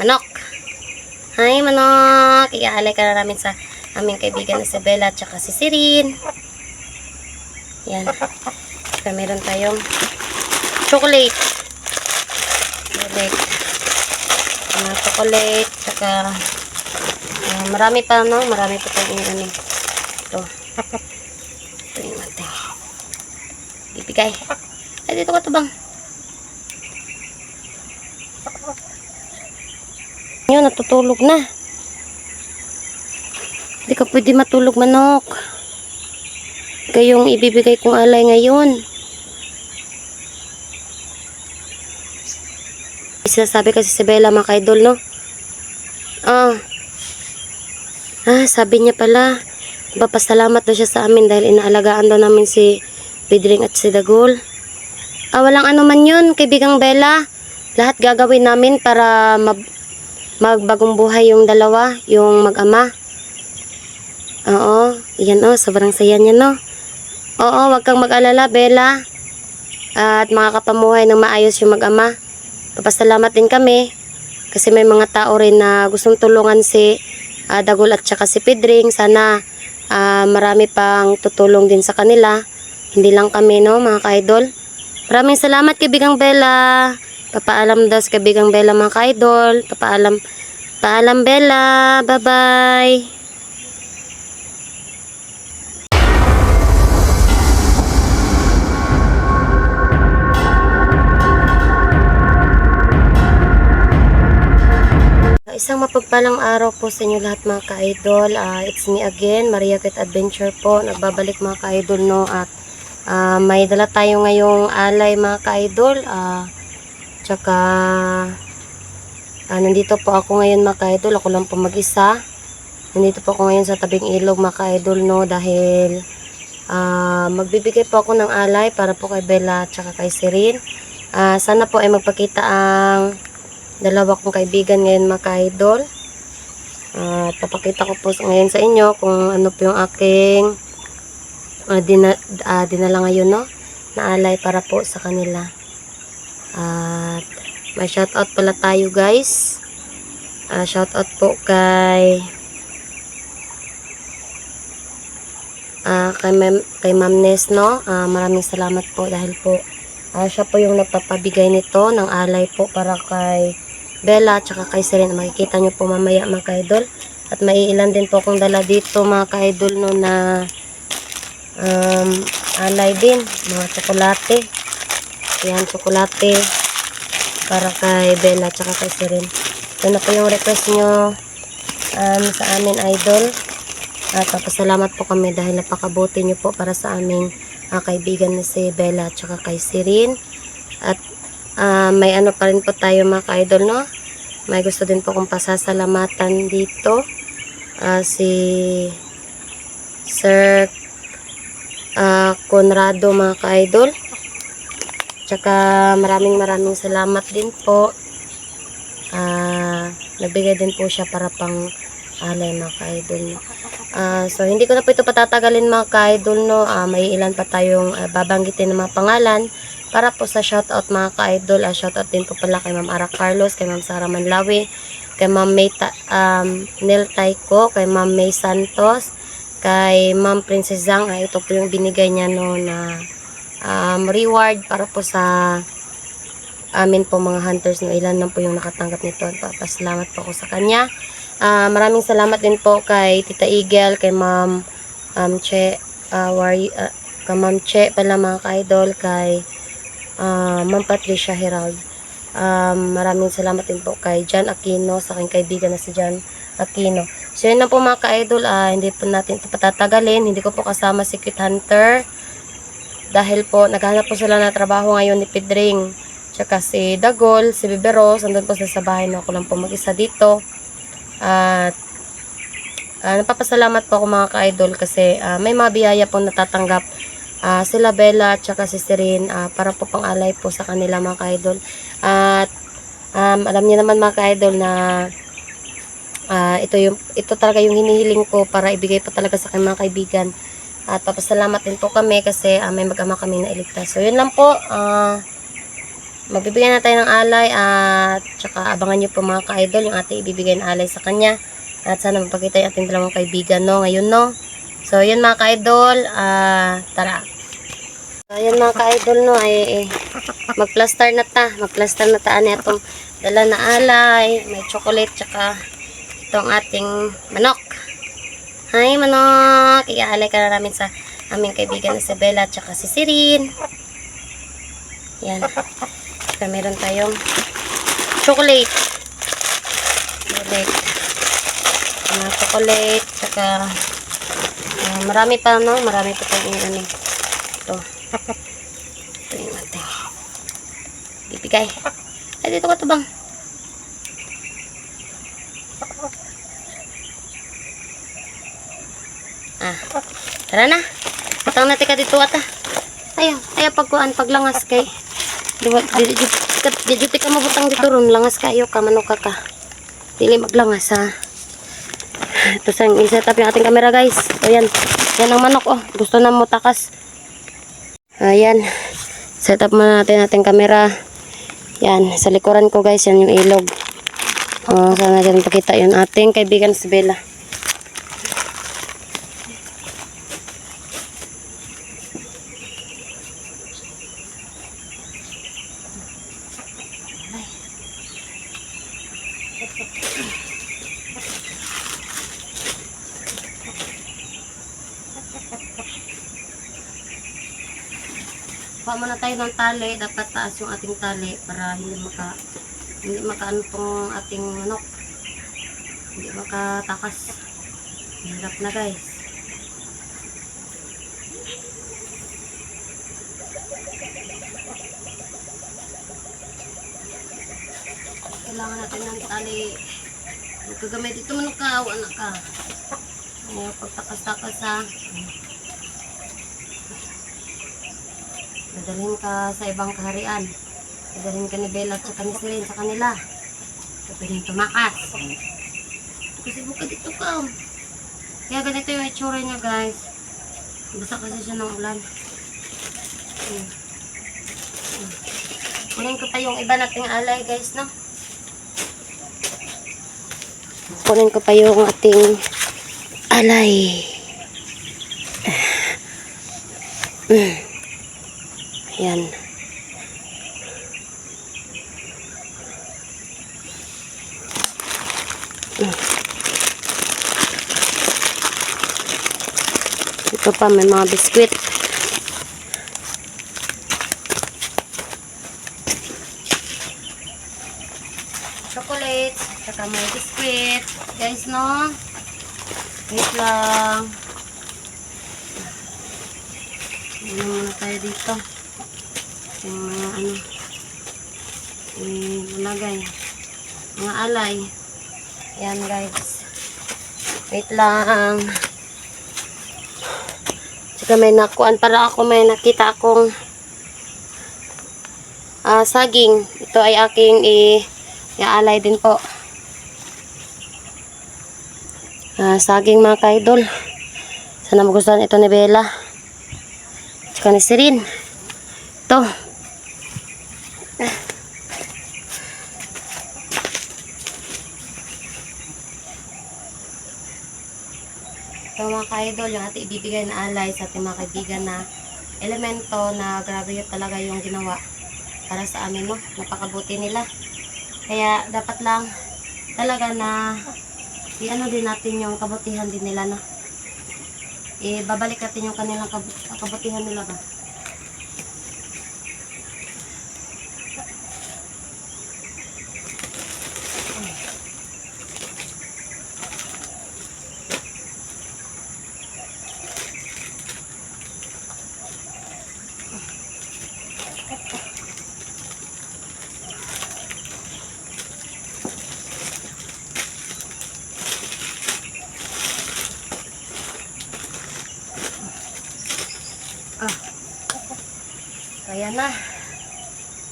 Manok! Hi, Manok! Iaalay ka na namin sa aming kaibigan na si Bella at saka si Sirin. Yan. Saka meron tayong chocolate. Chocolate. Saka marami pa, no? Marami pa tayong ano. Ito. Ito yung ating bibigay. Ay, dito ka to bang? Yun, natutulog na. Hindi ka pwede matulog, Manok. Kayong ibibigay kong alay ngayon. Sinasabi kasi si Bella, mga ka-idol, no? Sabi niya pala, papasalamat daw siya sa amin dahil inaalagaan daw namin si Pedring at si Dagol. Walang ano man yun, kaibigang Bella. Lahat gagawin namin para magbagong buhay yung dalawa, yung mag-ama. Oo, yan sobrang saya niya, no? Oo, wag kang mag-alala, Bella. At makakapamuhay ng maayos yung mag-ama. Papasalamat din kami kasi may mga tao rin na gustong tulungan si Dagol at saka si Pedring. Sana marami pang tutulong din sa kanila. Hindi lang kami, no, mga ka-idol. Maraming salamat, kaibigang Bella. Papaalam daw sa kaibigang Bella, mga ka-idol. Paalam Bella. Bye-bye. Isang mapagpalang araw po sa inyo lahat, mga ka-idol. It's me again, Maria Kit Adventure po. Nagbabalik, mga ka-idol, no? At may dala tayo ngayong alay, mga ka-idol. Tsaka nandito po ako ngayon, mga ka-idol. Ako lang po mag-isa. Nandito po ako ngayon sa tabing ilog, mga ka-idol, no? Dahil magbibigay po ako ng alay para po kay Bella at tsaka kay Sirin. Sana po ay magpakita ang dalawa kong kaibigan ngayon, mga ka-idol. Papakita ko po ngayon sa inyo kung ano po yung aking dinala ngayon, no? Na alay para po sa kanila. At may shoutout pala tayo, guys. Shoutout po kay Ma'am Nes, no? Maraming salamat po dahil po siya po yung nagpapabigay nito ng alay po para kay Bella at saka kay Sirin. Makikita nyo po mamaya, mga ka-idol. At may ilan din po akong dala dito, mga ka-idol, no, na alay din. Mga tsokolate. Yan, tsokolate para kay Bella at saka kay Sirin. Ito na po yung request nyo sa amin, idol. At papasalamat po kami dahil napakabuti nyo po para sa aming kaibigan na si Bella at saka kay Sirin. At may ano pa rin po tayo, mga ka-idol, no? May gusto din po kong pasasalamatan dito. Si Sir Conrado, mga ka-idol. Tsaka maraming salamat din po. Nagbigay din po siya para pang alay, mga ka-idol, no? So hindi ko na po ito patatagalin, mga ka-idol, no? May ilan pa tayong babanggitin ng mga pangalan para po sa shoutout, mga ka-idol. Shoutout din po pala kay Ma'am Ara Carlos, kay Ma'am Sara Manlawi, kay Ma'am May Nel Taiko, kay Ma'am May Santos, kay Ma'am Princess Zhang. Ito po yung binigay niya, no, na reward para po sa amin po, mga hunters, no. Ilan lang po yung nakatanggap nito. Papasalamat po ako sa kanya. Maraming salamat din po kay Tita Eagle, kay Ma'am Che, kay Ma'am Che pala, mga ka-idol, kay Ma'am Patricia Herald. Maraming salamat din po kay John Aquino, sa aking kaibigan na si John Aquino. So yun na po, mga ka-idol. Hindi po natin ito patatagalin. Hindi ko po kasama si Secret Hunter dahil po naghahanap po sila na trabaho ngayon ni Pedring. Tsaka si Dagol, si Biberos, andun po sa bahay, na ako lang po mag-isa dito. At napapasalamat po ako, mga ka-idol, kasi may mga biyaya po natatanggap sila Bella at saka si Sirin para po pang alay po sa kanila, mga ka-idol. At alam niyo naman, mga ka-idol, na ito talaga yung hinihiling ko para ibigay po talaga sa aking mga kaibigan. At papasalamat din po kami kasi may mag-ama kami na iligtas. So yun lang po. magbibigay na tayo ng alay at tsaka abangan nyo po mga ka-idol yung ating ibibigay na alay sa kanya. At sana mapakita yung ating dalawang kaibigan, no, ngayon, no. So, yun mga ka-idol, tara. So, yun mga ka-idol, no, magplaster na ta. Magplaster na ta na itong dala na alay, may chocolate, tsaka itong ating manok. Hi, manok! Iaalay ka na namin sa aming kaibigan na si Bella at saka si Sirin. Yan. Tsaka meron tayong chocolate. Chocolate. Tsaka marami pa, no? Marami pa tayong ano. Ito. Ito yung ating bibigay. Ay, dito ka to bang? Tara na. Patang natin ka dito ata. Ayaw pagkuhan, paglangas kay. Dijuti ka mabutang dito ron. Langas kayo ka, manok ka. Dili maglangas ha. Ito sa i-set up yung ating camera guys. Ayan. Yan ang manok oh. Gusto na mo takas. Ayan. Set up muna natin ating camera. Yan. Sa likuran ko guys, yan yung ilog. Sana dyan pakita yung ating kaibigan si Bella. Kuha muna tayo ng tali. Dapat taas yung ating tali para hindi makaano tong ating manok. Hindi makatakas. Hirap na guys. Kailangan natin ng tali. Magkagamay dito manok ka. Anak ka. Ayaw pagtakas-takas ha. Dadalhin ka sa ibang kaharian. Dadalhin ka ni Bella at saka ni Sirin sa kanila. Pwedeng tumakas. Kasi buka dito ka. Kaya ganito yung itsura niya guys. Basa kasi siya ng ulan. Kunin ko pa yung iba nating alay guys, no? Kunin ko pa yung ating alay. Yan. Ito pa may mga biskwit. Chocolates. Saka may biskwit. Guys, no? Wait lang. Ano muna tayo dito. Yung mga ano malagay mga alay. Yan guys, wait lang. Tsaka may nakuan para ako, may nakita akong saging. Ito ay aking iaalay din po. Saging mga kaidol, sana magustuhan ito ni Bella tsaka ni Sirin. Ito mga ka-idol, yung ating ibibigay na alay sa ating mga kaibigan na elemento na grabe yun talaga yung ginawa para sa amin, no? Napakabuti nila. Kaya dapat lang talaga na i-ano din natin yung kabutihan din nila, no? Babalik natin yung kanilang kabutihan nila ba? Kaya na.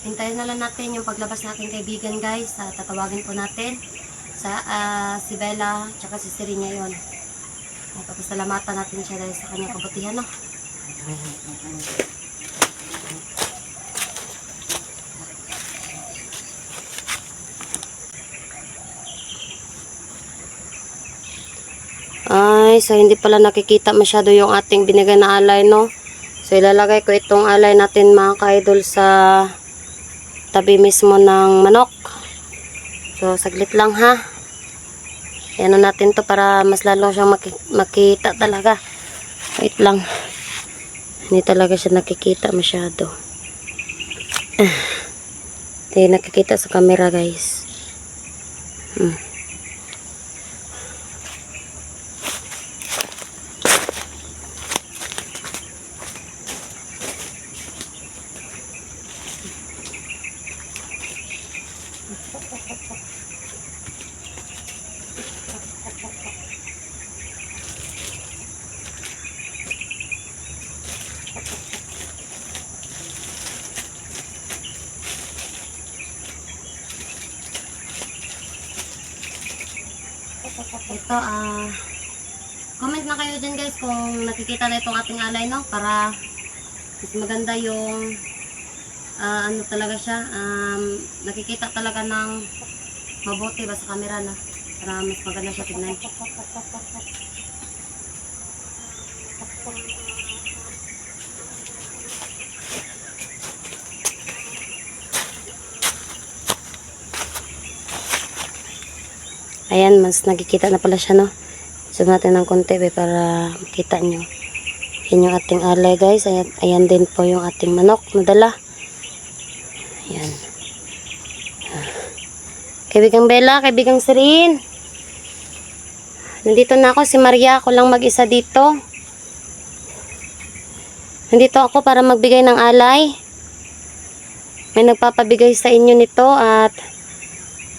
Hintayin na lang natin yung paglabas natin kaibigan guys. Tatawagin po natin sa si Bella tsaka si Sirin ngayon. Papasalamatan natin siya dahil sa kanyang kabutihan, no? guys, so hindi pala nakikita masyado yung ating binigay na alay, no? So ilalagay ko itong alay natin mga ka-idol sa tabi mismo ng manok. So saglit lang ha. Yan na natin to para mas lalo siyang makita talaga. Wait lang. Hindi talaga siya nakikita masyado. Hindi nakikita sa camera guys. Ito, comment na kayo dyan guys kung nakikita na itong ating alay, no? Para mas maganda yung ano talaga siya, nakikita talaga ng mabuti ba sa camera, no? Para mas maganda siya tignan. Ayan, mas nakikita na pala siya, no? Zoom natin ng konti para makita nyo. Yan yung ating alay guys. Ayan din po yung ating manok na dala. Ayan. Kaibigang Bella, kaibigang Sirin. Nandito na ako, si Maria. Ako lang mag-isa dito. Nandito ako para magbigay ng alay. May nagpapabigay sa inyo nito at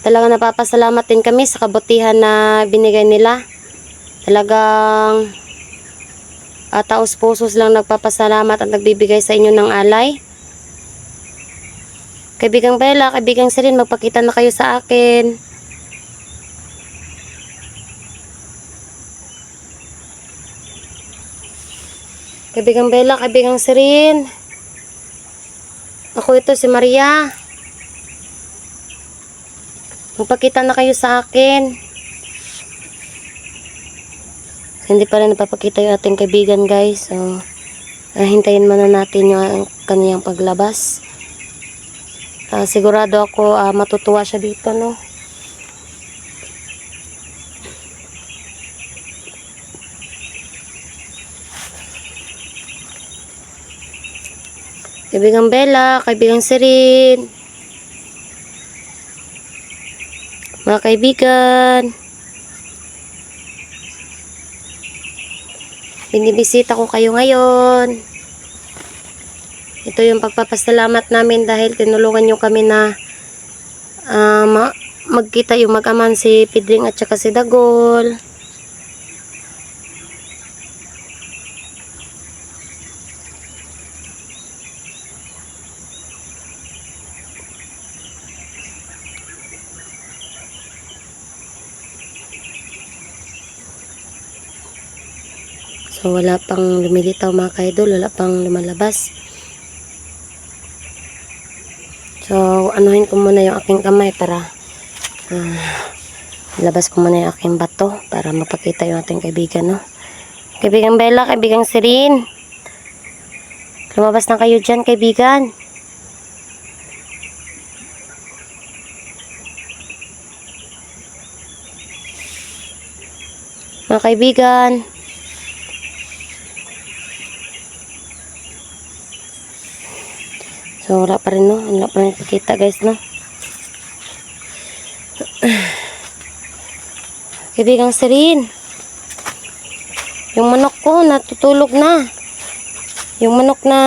talagang napapasalamat din kami sa kabutihan na binigay nila. Talagang taos-pusos lang nagpapasalamat at nagbibigay sa inyo ng alay. Kaibigang Bella, kaibigang Sirin, magpakita na kayo sa akin. Kaibigang Bella, kaibigang Sirin. Ako ito, si Maria. Magpakita na kayo sa akin. Hindi pa rin napapakita yung ating kaibigan guys. So, hintayin muna natin yung kaniyang paglabas. Sigurado ako matutuwa siya dito, no? Kaibigang Bella, kaibigang Sirin. Mga kaibigan, binibisita ko kayo ngayon. Ito yung pagpapasalamat namin dahil tinulungan nyo kami na magkita yung mag-aman si Pidring at saka si Dagol. So wala pang lumilitaw mga kaidol, wala pang lumalabas. So anuhin ko muna yung aking kamay para labas ko muna yung aking bato para mapakita yung ating kaibigan, no? Kaibigang Bella, kaibigang Sirin, lumabas na kayo dyan kaibigan. Mga kaibigan, so wala pa rin, no? Wala pa rin nakikita guys, no? Kaibigang Sirin, yung manok ko natutulog na. Yung manok na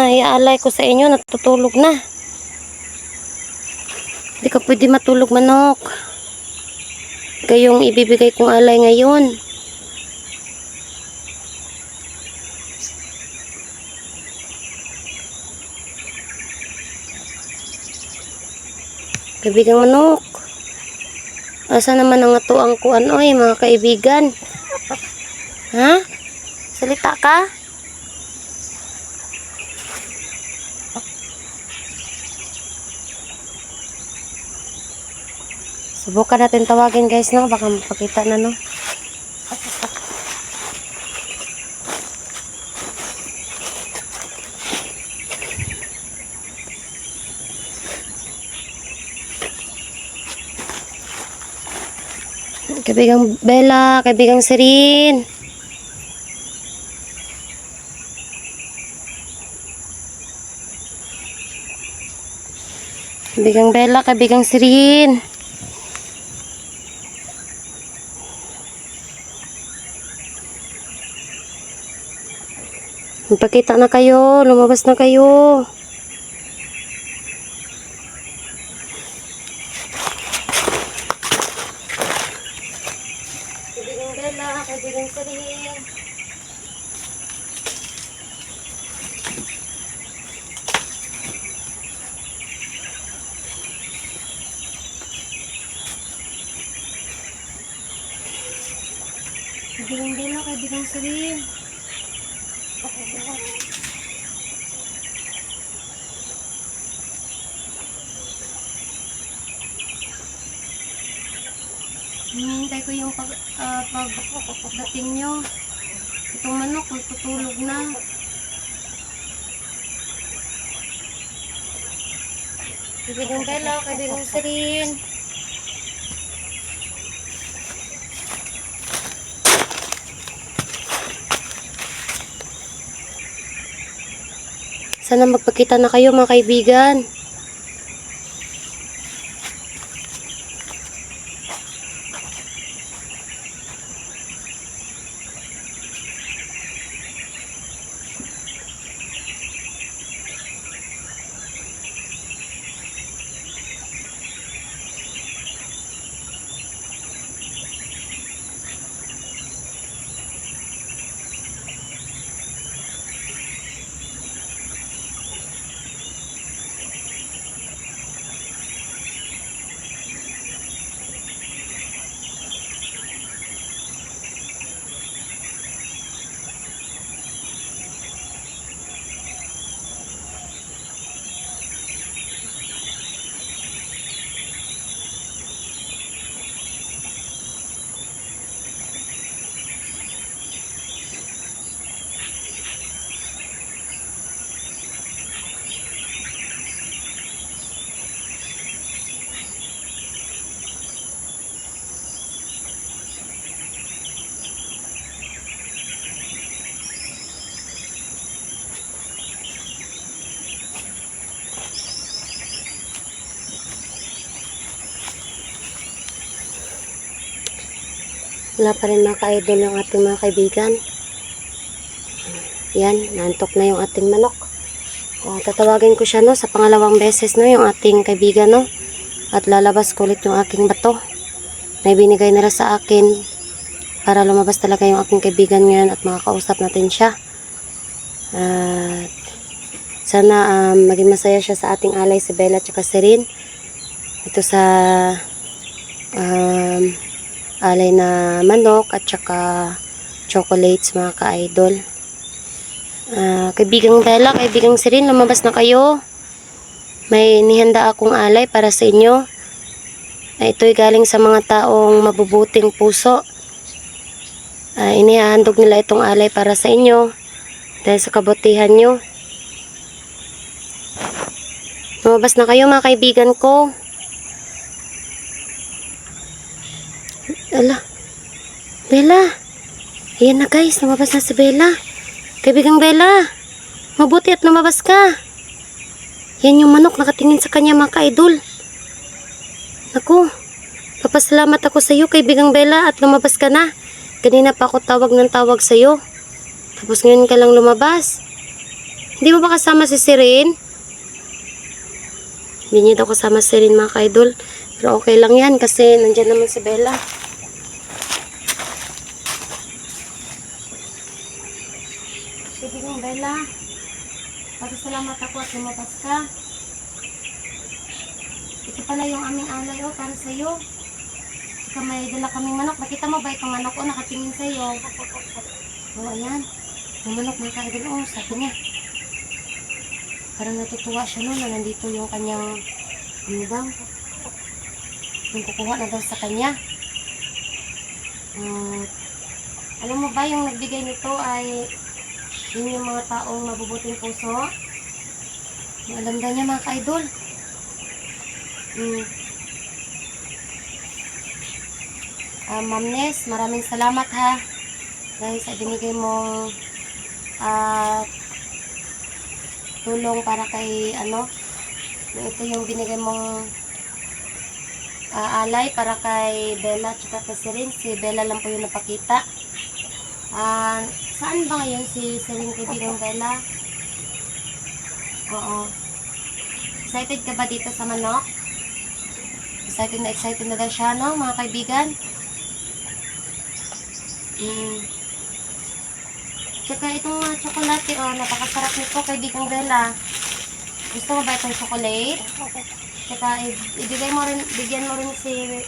iaalay ko sa inyo natutulog na. Hindi ka pwede matulog manok. Kayong ibibigay kong alay ngayon. Kaibigang manok, asa naman ang atuang kuan oy mga kaibigan? Ha? Salita ka? Subukan natin tawagin guys, no? Baka mapakita na, no? Kaibigang Bella, kaibigang Sirin. Kaibigang Bella, kaibigang Sirin. Magpakita na kayo, lumabas na kayo. Kaibigang Bella, kaibigang Sirin. Kaibigang Bella, kaibigang Sirin. Hinihintay ko yung pagdating nyo. Itong manok, magtutulog na. Kaibigang Bella, kaibigang Sirin. Sana magpakita na kayo mga kaibigan. Wala pa rin mga ka-idol yung ating mga kaibigan. Yan, naantok na yung ating manok. Tatawagin ko siya no, sa pangalawang beses no, yung ating kaibigan no. At lalabas ko ulit yung aking bato. May binigay nila sa akin para lumabas talaga yung aking kaibigan ngayon at makakausap natin siya. At sana maging masaya siya sa ating alay si Bella at si Rin. Ito sa alay na manok at saka chocolates mga ka-idol. Kaibigang Bella, kaibigang Sirin, lumabas na kayo. May nihanda akong alay para sa inyo. Ito'y galing sa mga taong mabubuting puso. Inihahandog nila itong alay para sa inyo dahil sa kabutihan nyo. Lumabas na kayo mga kaibigan ko. Ala, Bella. Ayan na guys, lumabas na si Bella. Kaibigang Bella, mabuti at lumabas ka. Yan yung manok nakatingin sa kanya mga ka-idol. Naku, papasalamat ako sa iyo kaibigang Bella at lumabas ka na. Kanina pa ako tawag ng tawag sa iyo. Tapos ngayon ka lang lumabas. Hindi mo ba kasama si Sirin? Hindi niya daw kasama si Sirin mga ka-idol. Pero okay lang yan kasi nandyan naman si Bella. Kaibigang Bella, pasalamat ako at lumabas ka. Ito pala yung aming alay para sa iyo. Saka may dala kaming manok. Nakita mo ba itong manok nakatingin sa iyo? Ayan. Yung manok mga ka-idol sabi niya. Parang natutuwa siya na nandito yung kanyang daw. Yung kukuha na daw sa kanya. Alam mo ba yung nagbigay nito ay yun yung mga taong mabubuting puso. Alam daw niya mga ka-idol. Ma'am Nes, maraming salamat ha. Dahil sa binigay mong tulong para kay ito yung binigay mong alay para kay Bella at kay Sirin. Si Bella lang po yung napakita. Saan ba ngayon si Sirin, kaibigang Bella? Oo. Excited ka ba dito sa manok? Excited na daw siya, no, mga kaibigan? Tsaka itong tsokolate, napakasarap nito, kaibigang Bella. Gusto mo ba itong chocolate? Tsaka bigyan mo rin si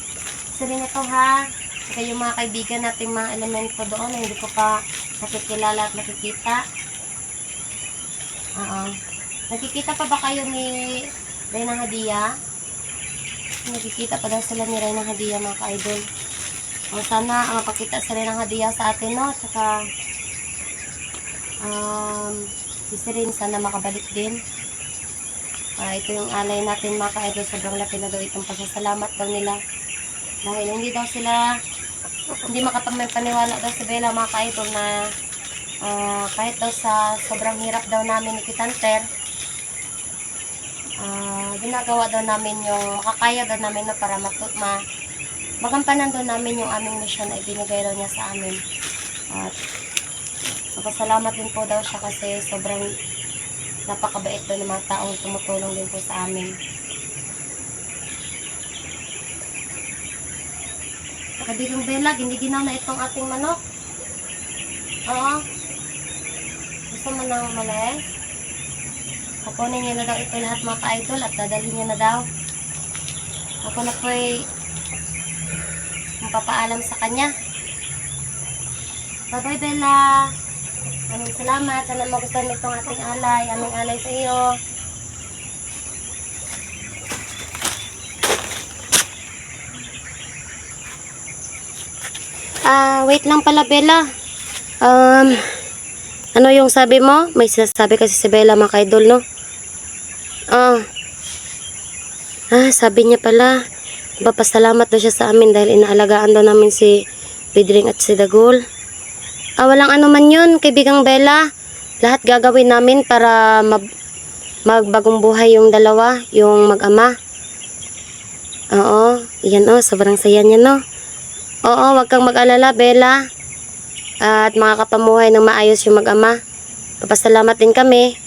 Sirin ito, ha? Tsaka yung mga kaibigan natin, mga elemento doon na hindi ko pa nakikilala at nakikita. Nakikita pa ba kayo ni Reyna Hadia? Nakikita pa daw sila ni Reyna Hadia, mga ka-idol. Sana mapakita si Reyna Hadia sa atin, no? Tsaka si Sirin sana makabalik din. Ito yung alay natin, mga ka-idol. Sobrang laki na daw itong pasasalamat daw nila. Dahil hindi makapagpaniwala daw si Bella, mga ka-idol, na kahit daw sa sobrang hirap daw namin ni Kitanter, ginagawa daw namin yung makakaya daw namin na para magampanan daw namin yung aming mission na ibinigay daw niya sa amin. At magpasalamat din po daw siya kasi sobrang napakabait daw ng mga taong tumutulong din po sa amin. Kaibigang Bella, giniginaw na itong ating manok. Oo. Gusto mo nang umalis? Kukunin niya na daw ito lahat, mga ka-idol, at dadalhin niya na daw. Ako na po'y magpapaalam sa kanya. Bye-bye, Bella. Maraming salamat. Sana magustuhan mo itong ating alay. Aming alay sa iyo. Wait lang pala, Bella. Ano yung sabi mo? May sinasabi kasi si Bella, mga ka-idol, no? Sabi niya pala, papasalamat daw siya sa amin dahil inaalagaan daw namin si Pedring at si Dagol. Walang ano man yun, kaibigang Bella. Lahat gagawin namin para magbagong buhay yung dalawa, yung mag-ama. Oo, yan sobrang saya niya, no? Oo, wag kang mag-alala, Bella. At makakapamuhay ng maayos yung mag-ama. Papasalamat din kami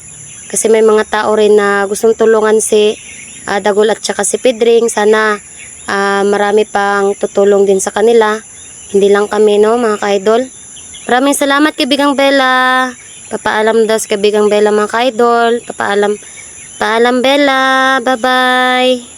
kasi may mga tao rin na gustong tulungan si Dagol at saka si Pedring. Sana marami pang tutulong din sa kanila. Hindi lang kami, no, mga ka-idol. Maraming salamat, kaibigang Bella. Papaalam daw si kaibigang Bella, mga ka-idol. Paalam, Bella. Bye-bye.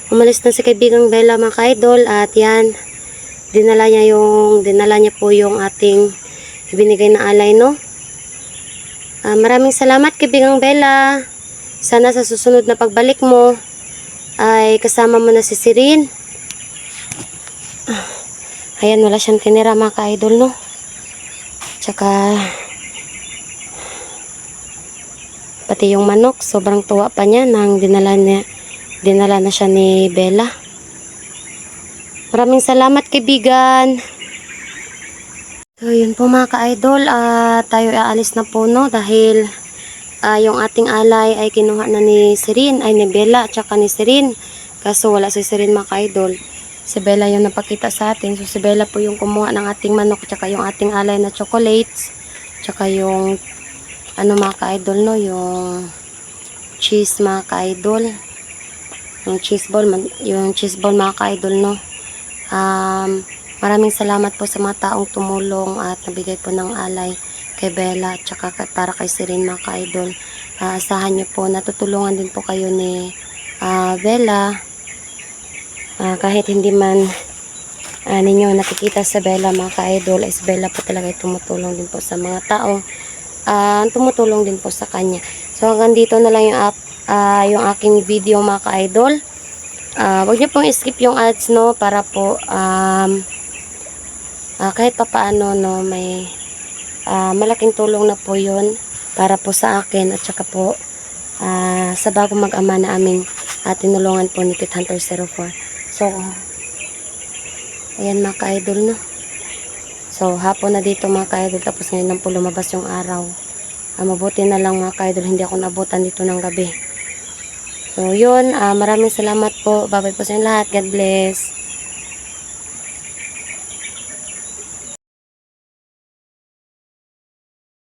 Umalis na si kaibigang Bella, mga ka-idol, at yan, dinala niya po yung ating ibinigay na alay, no? Maraming salamat, kaibigang Bella. Sana sa susunod na pagbalik mo ay kasama mo na si Sirin. Ayan, wala siyang tinira, mga ka-idol, no? Tsaka pati yung manok, sobrang tuwa pa niya nang dinala na siya ni Bella. Maraming salamat, kaibigan. So, yun po, mga ka-idol. Tayo aalis na po, no? Dahil yung ating alay ay kinuha na ni Sirin, ay ni Bella at saka ni Sirin. Kaso wala si Sirin, mga ka-idol. Si Bella yung napakita sa atin. So, si Bella po yung kumuha ng ating manok at saka yung ating alay na chocolates. Tsaka yung mga ka-idol, no? Yung cheese, mga ka-idol. Yung cheese ball, mga ka-idol, no? Maraming salamat po sa mga taong tumulong at nabigay po ng alay kay Bella at saka para kay Sirin, mga ka-idol. Asahan nyo po, natutulungan din po kayo ni Bella. Kahit hindi man ninyo nakikita sa Bella, mga ka-idol, ay si Bella po talaga ay tumutulong din po sa mga taong tumutulong din po sa kanya. So hanggang dito na lang yung aking video, mga ka-idol. Huwag niyo pong skip yung ads, no, para po kahit pa paano, no, may malaking tulong na po yun para po sa akin at saka po sa bagong mag-ama na aming tinulungan po ni Kit Hunter 04. So, ayan mga ka-idol, no? So, hapon na dito mga ka-idol, tapos ngayon lang po lumabas yung araw. Mabuti na lang mga ka-idol, hindi ako nabutan dito ng gabi. So, yun, maraming salamat po. Bye-bye po sa inyo lahat. God bless.